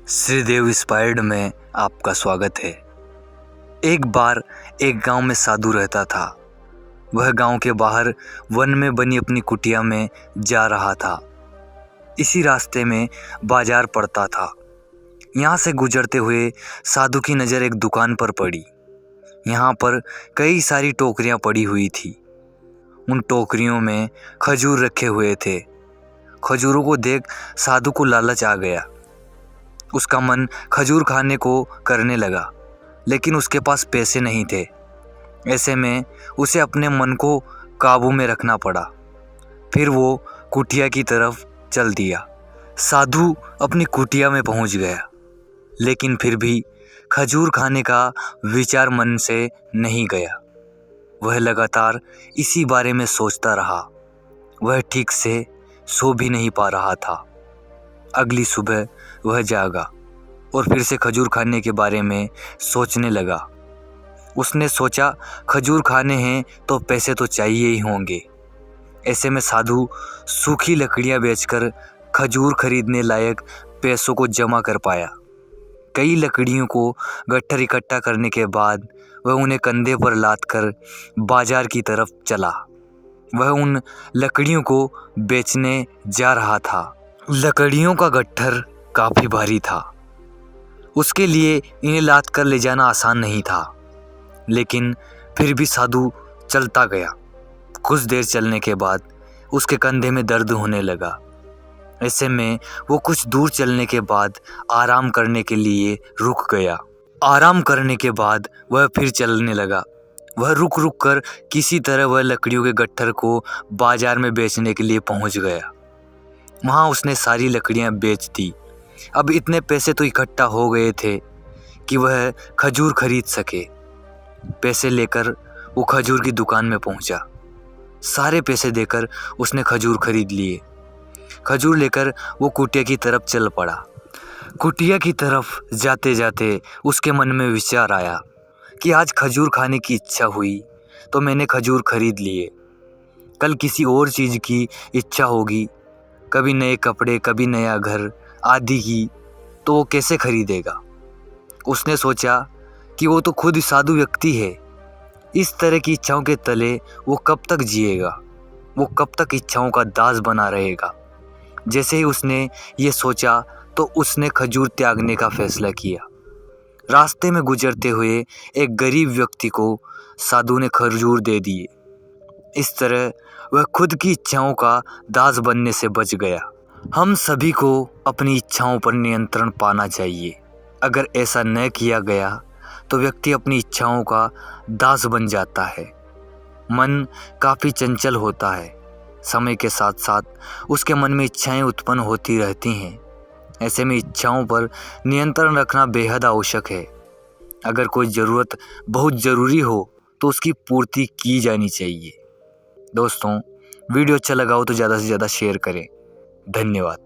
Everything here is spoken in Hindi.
श्रीदेव इंस्पायर्ड में आपका स्वागत है। एक बार एक गांव में साधु रहता था। वह गांव के बाहर वन में बनी अपनी कुटिया में जा रहा था। इसी रास्ते में बाजार पड़ता था। यहाँ से गुजरते हुए साधु की नज़र एक दुकान पर पड़ी। यहाँ पर कई सारी टोकरियाँ पड़ी हुई थी। उन टोकरियों में खजूर रखे हुए थे। खजूरों को देख साधु को लालच आ गया। उसका मन खजूर खाने को करने लगा, लेकिन उसके पास पैसे नहीं थे। ऐसे में उसे अपने मन को काबू में रखना पड़ा। फिर वो कुटिया की तरफ चल दिया। साधु अपनी कुटिया में पहुंच गया, लेकिन फिर भी खजूर खाने का विचार मन से नहीं गया। वह लगातार इसी बारे में सोचता रहा। वह ठीक से सो भी नहीं पा रहा था। अगली सुबह वह जागा और फिर से खजूर खाने के बारे में सोचने लगा। उसने सोचा, खजूर खाने हैं तो पैसे तो चाहिए ही होंगे। ऐसे में साधु सूखी लकड़ियां बेचकर खजूर खरीदने लायक पैसों को जमा कर पाया। कई लकड़ियों को गट्ठर इकट्ठा करने के बाद वह उन्हें कंधे पर लाद कर बाजार की तरफ चला। वह उन लकड़ियों को बेचने जा रहा था। लकड़ियों का गट्ठर काफ़ी भारी था। उसके लिए इन्हें लाद कर ले जाना आसान नहीं था, लेकिन फिर भी साधु चलता गया। कुछ देर चलने के बाद उसके कंधे में दर्द होने लगा। ऐसे में वो कुछ दूर चलने के बाद आराम करने के लिए रुक गया। आराम करने के बाद वह फिर चलने लगा। वह रुक रुक कर किसी तरह वह लकड़ियों के गट्ठर को बाजार में बेचने के लिए पहुंच गया। वहाँ उसने सारी लकड़ियाँ बेच दी। अब इतने पैसे तो इकट्ठा हो गए थे कि वह खजूर खरीद सके। पैसे लेकर वो खजूर की दुकान में पहुंचा। सारे पैसे देकर उसने खजूर खरीद लिए। खजूर लेकर वो कुटिया की तरफ चल पड़ा। कुटिया की तरफ जाते जाते उसके मन में विचार आया कि आज खजूर खाने की इच्छा हुई तो मैंने खजूर खरीद लिए। कल किसी और चीज़ की इच्छा होगी, कभी नए कपड़े, कभी नया घर आदि की, तो वो कैसे खरीदेगा। उसने सोचा कि वो तो खुद ही साधु व्यक्ति है। इस तरह की इच्छाओं के तले वो कब तक जिएगा। वो कब तक इच्छाओं का दास बना रहेगा। जैसे ही उसने ये सोचा तो उसने खजूर त्यागने का फैसला किया। रास्ते में गुजरते हुए एक गरीब व्यक्ति को साधु ने खजूर दे दिए। इस तरह वह खुद की इच्छाओं का दास बनने से बच गया। हम सभी को अपनी इच्छाओं पर नियंत्रण पाना चाहिए। अगर ऐसा न किया गया तो व्यक्ति अपनी इच्छाओं का दास बन जाता है। मन काफ़ी चंचल होता है। समय के साथ साथ उसके मन में इच्छाएं उत्पन्न होती रहती हैं। ऐसे में इच्छाओं पर नियंत्रण रखना बेहद आवश्यक है। अगर कोई ज़रूरत बहुत ज़रूरी हो तो उसकी पूर्ति की जानी चाहिए। दोस्तों, वीडियो अच्छा लगा हो तो ज़्यादा से ज़्यादा शेयर करें। धन्यवाद।